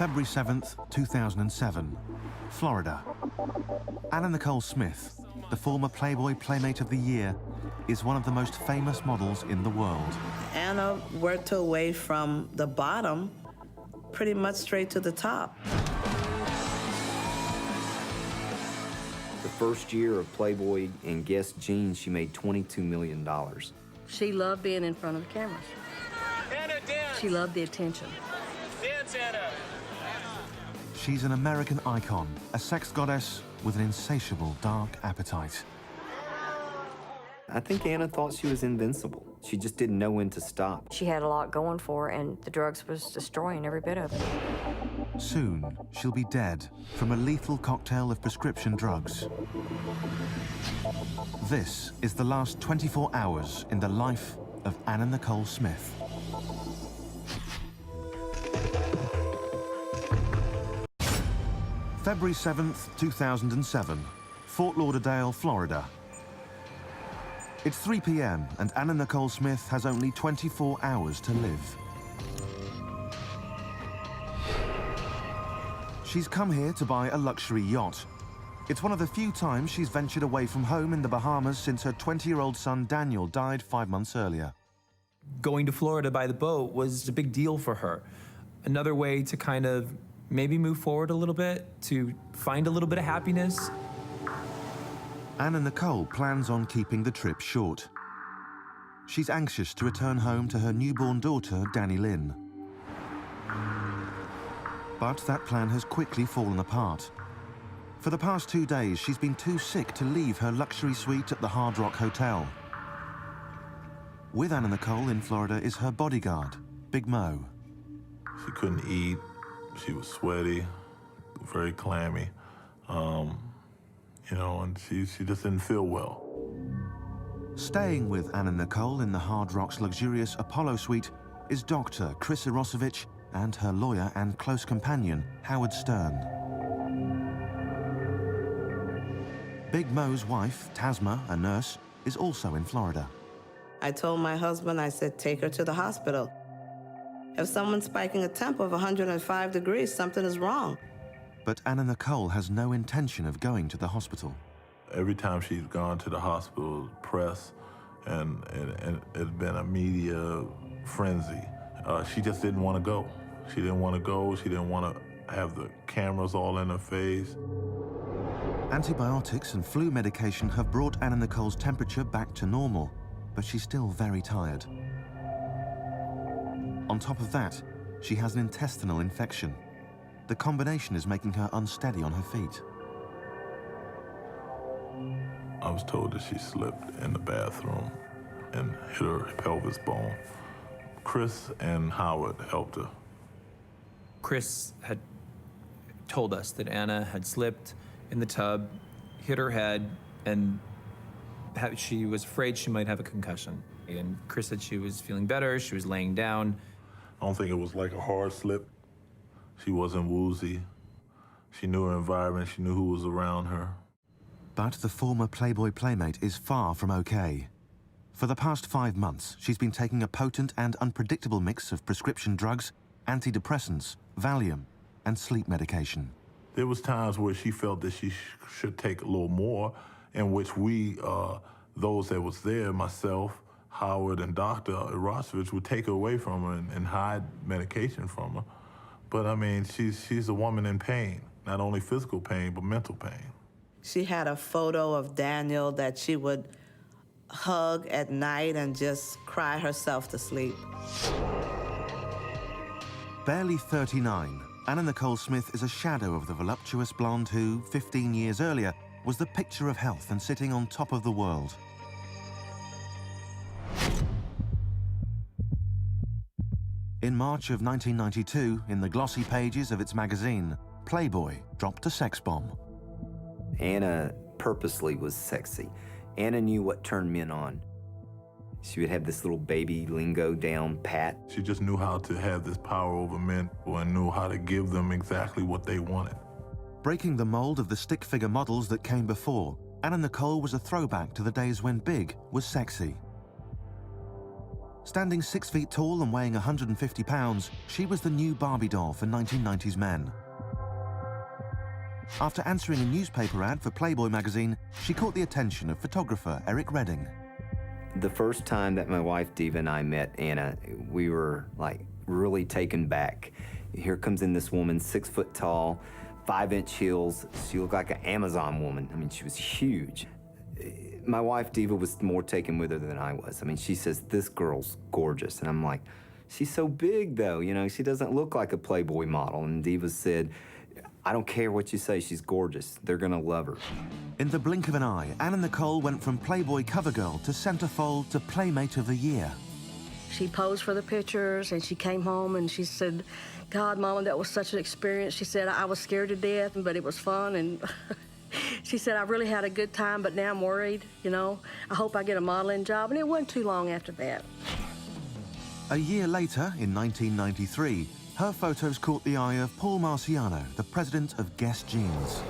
February 7th, 2007, Florida. Anna Nicole Smith, the former Playboy Playmate of the Year, is one of the most famous models in the world. Anna worked her way from the bottom pretty much straight to the top. The first year of Playboy and Guess Jeans, she made $22 million. She loved being in front of the cameras. Anna, dance. She loved the attention. Dance, Anna. She's an American icon, a sex goddess with an insatiable dark appetite. I think Anna thought she was invincible. She just didn't know when to stop. She had a lot going for her, and the drugs was destroying every bit of it. Soon, she'll be dead from a lethal cocktail of prescription drugs. This is the last 24 hours in the life of Anna Nicole Smith. February 7th, 2007, Fort Lauderdale, Florida. It's 3 p.m. and Anna Nicole Smith has only 24 hours to live. She's come here to buy a luxury yacht. It's one of the few times she's ventured away from home in the Bahamas since her 20-year-old son Daniel died 5 months earlier. Going to Florida by the boat was a big deal for her. Another way to kind of maybe move forward a little bit, to find a little bit of happiness. Anna Nicole plans on keeping the trip short. She's anxious to return home to her newborn daughter, Lynn. But that plan has quickly fallen apart. For the past 2 days, she's been too sick to leave her luxury suite at the Hard Rock Hotel. With Anna Nicole in Florida is her bodyguard, Big Mo. She couldn't eat. She was sweaty, very clammy, you know, and she just didn't feel well. Staying with Anna Nicole in the Hard Rock's luxurious Apollo suite is Dr. Chris Irosovich and her lawyer and close companion, Howard Stern. Big Mo's wife, Tasma, a nurse, is also in Florida. I told my husband, I said, take her to the hospital. If someone's spiking a temp of 105 degrees, something is wrong. But Anna Nicole has no intention of going to the hospital. Every time she's gone to the hospital, press, and it's been a media frenzy. She just didn't want to go. She didn't want to go. She didn't want to have the cameras all in her face. Antibiotics and flu medication have brought Anna Nicole's temperature back to normal, but she's still very tired. On top of that, she has an intestinal infection. The combination is making her unsteady on her feet. I was told that she slipped in the bathroom and hit her pelvis bone. Chris and Howard helped her. Chris had told us that Anna had slipped in the tub, hit her head, and she was afraid she might have a concussion. And Chris said she was feeling better, she was laying down. I don't think it was like a hard slip. She wasn't woozy. She knew her environment, she knew who was around her. But the former Playboy Playmate is far from okay. For the past 5 months, she's been taking a potent and unpredictable mix of prescription drugs, antidepressants, Valium, and sleep medication. There was times where she felt that she should take a little more, in which we, those that was there, myself, Howard, and Dr. Irosovich would take her away from her and hide medication from her. But I mean, she's a woman in pain, not only physical pain, but mental pain. She had a photo of Daniel that she would hug at night and just cry herself to sleep. Barely 39, Anna Nicole Smith is a shadow of the voluptuous blonde who, 15 years earlier, was the picture of health and sitting on top of the world. In March of 1992, in the glossy pages of its magazine, Playboy dropped a sex bomb. Anna purposely was sexy. Anna knew what turned men on. She would have this little baby lingo down pat. She just knew how to have this power over men and knew how to give them exactly what they wanted. Breaking the mold of the stick figure models that came before, Anna Nicole was a throwback to the days when big was sexy. Standing 6 feet tall and weighing 150 pounds, she was the new Barbie doll for 1990s men. After answering a newspaper ad for Playboy magazine, she caught the attention of photographer Eric Redding. The first time that my wife Diva and I met Anna, we were like really taken back. Here comes in this woman, 6 foot tall, 5-inch heels. She looked like an Amazon woman. I mean, she was huge. My wife Diva was more taken with her than I was. I mean, she says, "This girl's gorgeous." And I'm like, "She's so big though, you know, she doesn't look like a Playboy model." And Diva said, "I don't care what you say, she's gorgeous. They're gonna love her." In the blink of an eye, Anna Nicole went from Playboy cover girl to centerfold to Playmate of the Year. She posed for the pictures, and she came home and she said, "God, Mama, that was such an experience." She said, "I was scared to death, but it was fun." And she said, "I really had a good time, but now I'm worried, you know. I hope I get a modeling job." And it wasn't too long after that. A year later, in 1993, her photos caught the eye of Paul Marciano, the president of Guess Jeans.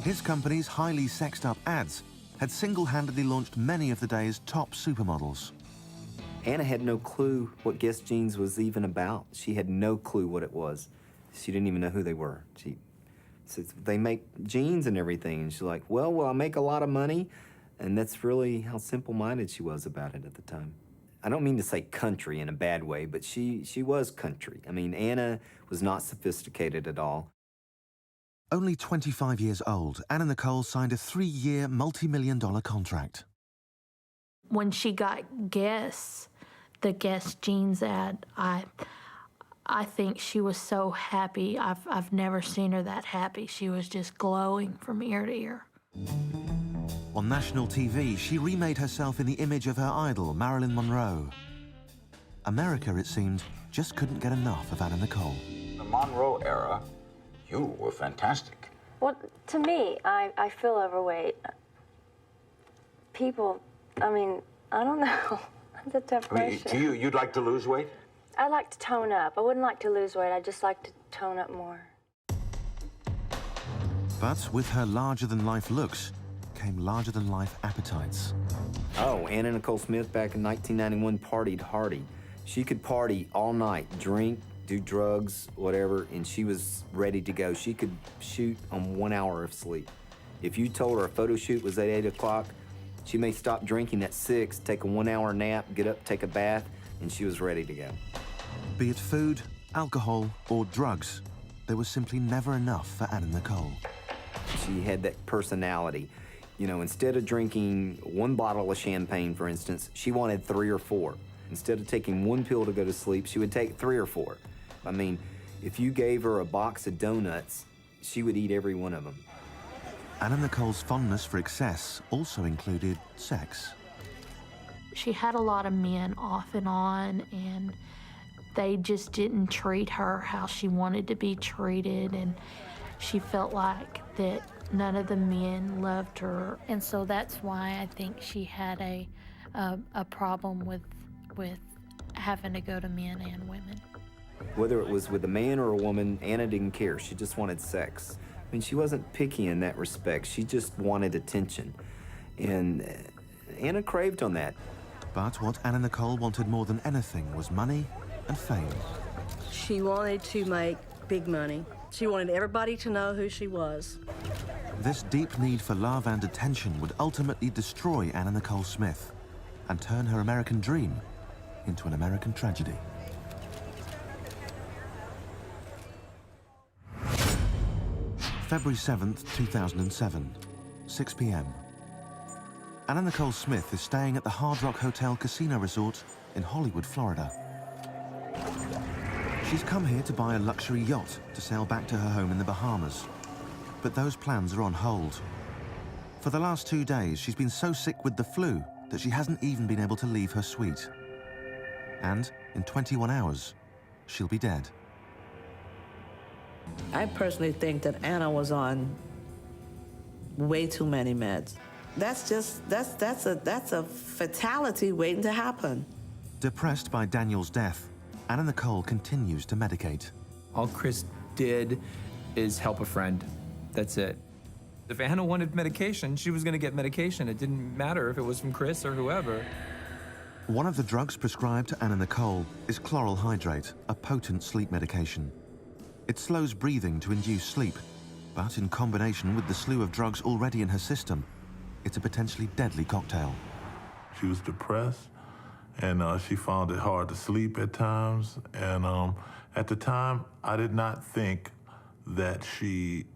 His company's highly sexed-up ads had single-handedly launched many of the day's top supermodels. Anna had no clue what Guess Jeans was even about. She had no clue what it was. She didn't even know who they were. She said, "They make jeans and everything." And she's like, well, I make a lot of money." And that's really how simple-minded she was about it at the time. I don't mean to say country in a bad way, but she was country. I mean, Anna was not sophisticated at all. Only 25 years old, Anna Nicole signed a 3-year, multi-million-dollar contract. When she got Guess, the Guess Jeans ad, I think she was so happy. I've never seen her that happy. She was just glowing from ear to ear. On national TV, she remade herself in the image of her idol, Marilyn Monroe. America, it seemed, just couldn't get enough of Anna Nicole. The Monroe era, you were fantastic. Well, to me, I feel overweight. People, I mean, I don't know. It's a tough question. To you, you'd like to lose weight? I'd like to tone up. I wouldn't like to lose weight. I'd just like to tone up more. But with her larger-than-life looks came larger-than-life appetites. Oh, Anna Nicole Smith back in 1991 partied hardy. She could party all night, drink, do drugs, whatever, and she was ready to go. She could shoot on 1 hour of sleep. If you told her a photo shoot was at 8 o'clock, she may stop drinking at 6, take a 1 hour nap, get up, take a bath, and she was ready to go. Be it food, alcohol, or drugs, there was simply never enough for Anna Nicole. She had that personality. You know, instead of drinking 1 bottle of champagne, for instance, she wanted 3 or 4. Instead of taking 1 pill to go to sleep, she would take 3 or 4. I mean, if you gave her a box of donuts, she would eat every one of them. Anna Nicole's fondness for excess also included sex. She had a lot of men off and on, and they just didn't treat her how she wanted to be treated, and she felt like that none of the men loved her. And so that's why I think she had a problem with having to go to men and women. Whether it was with a man or a woman, Anna didn't care. She just wanted sex. I mean, she wasn't picky in that respect. She just wanted attention. And Anna craved on that. But what Anna Nicole wanted more than anything was money and fame. She wanted to make big money. She wanted everybody to know who she was. This deep need for love and attention would ultimately destroy Anna Nicole Smith and turn her American dream into an American tragedy. February 7th, 2007, 6 p.m. Anna Nicole Smith is staying at the Hard Rock Hotel Casino Resort in Hollywood, Florida. She's come here to buy a luxury yacht to sail back to her home in the Bahamas. But those plans are on hold. For the last 2 days, she's been so sick with the flu that she hasn't even been able to leave her suite. And in 21 hours, she'll be dead. I personally think that Anna was on way too many meds. That's a fatality waiting to happen. Depressed by Daniel's death, Anna Nicole continues to medicate. All Chris did is help a friend. That's it. If Anna wanted medication, she was going to get medication. It didn't matter if it was from Chris or whoever. One of the drugs prescribed to Anna Nicole is chloral hydrate, a potent sleep medication. It slows breathing to induce sleep, but in combination with the slew of drugs already in her system, it's a potentially deadly cocktail. She was depressed, and she found it hard to sleep at times. And at the time, I did not think that she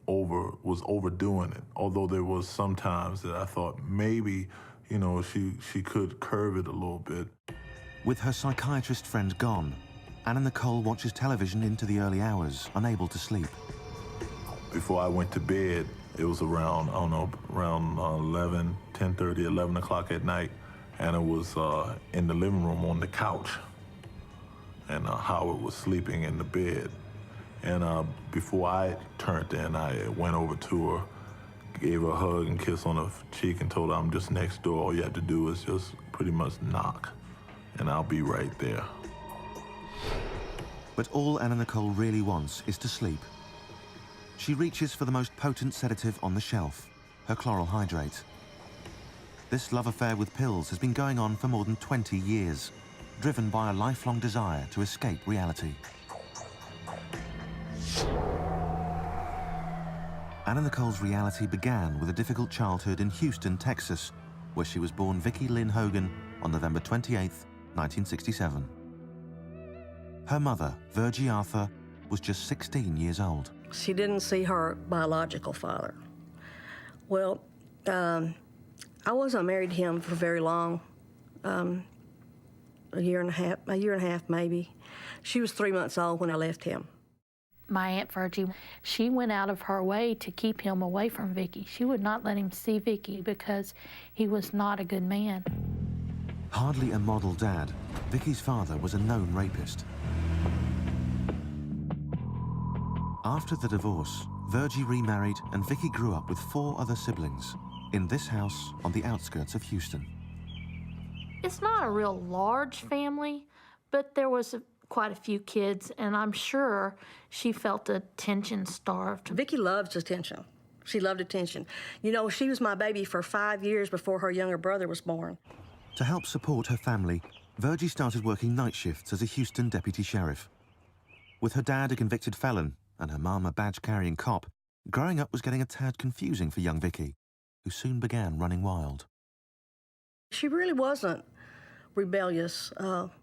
was overdoing it, although there was some times that I thought maybe, you know, she could curve it a little bit. With her psychiatrist friend gone, Anna Nicole watches television into the early hours, unable to sleep. Before I went to bed, it was around, I don't know, around 10:30, 11 o'clock at night. Anna was in the living room on the couch, and Howard was sleeping in the bed. And before I turned in, I went over to her, gave her a hug and kiss on her cheek, and told her, I'm just next door. All you have to do is just pretty much knock, and I'll be right there. But all Anna Nicole really wants is to sleep. She reaches for the most potent sedative on the shelf, her chloral hydrate. This love affair with pills has been going on for more than 20 years, driven by a lifelong desire to escape reality. Anna Nicole's reality began with a difficult childhood in Houston, Texas, where she was born Vickie Lynn Hogan on November 28, 1967. Her mother, Virgie Arthur, was just 16 years old. She didn't see her biological father. Well, I wasn't married to him for very long, a year and a half maybe. She was 3 months old when I left him. My Aunt Virgie, she went out of her way to keep him away from Vickie. She would not let him see Vickie because he was not a good man. Hardly a model dad, Vickie's father was a known rapist. After the divorce, Virgie remarried and Vickie grew up with 4 other siblings in this house on the outskirts of Houston. It's not a real large family, but there was quite a few kids, and I'm sure she felt attention-starved. Vickie loves attention. She loved attention. You know, she was my baby for 5 years before her younger brother was born. To help support her family, Virgie started working night shifts as a Houston deputy sheriff. With her dad a convicted felon and her mum a badge-carrying cop, growing up was getting a tad confusing for young Vickie, who soon began running wild. She really wasn't rebellious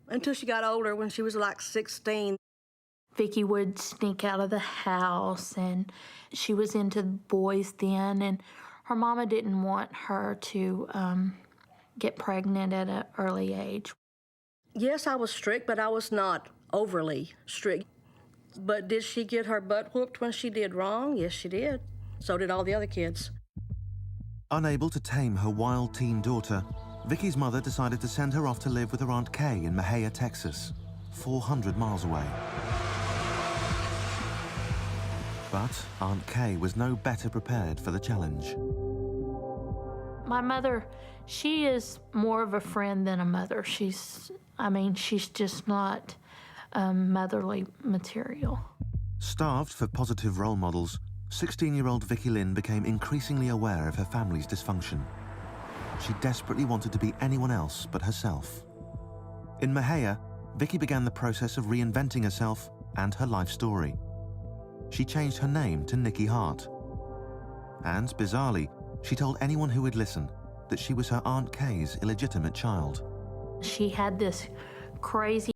until she got older, when she was like 16. Vickie would sneak out of the house, and she was into boys then, and her mama didn't want her to get pregnant at an early age. Yes, I was strict, but I was not overly strict. But did she get her butt whooped when she did wrong? Yes, she did. So did all the other kids. Unable to tame her wild teen daughter, Vickie's mother decided to send her off to live with her Aunt Kay in Mahia, Texas, 400 miles away. But Aunt Kay was no better prepared for the challenge. My mother, she is more of a friend than a mother. She's just not motherly material. Starved for positive role models, 16-year-old Vickie Lynn became increasingly aware of her family's dysfunction. She desperately wanted to be anyone else but herself. In Mahia, Vickie began the process of reinventing herself and her life story. She changed her name to Nikki Hart. And, bizarrely, she told anyone who would listen that she was her Aunt Kay's illegitimate child. She had this crazy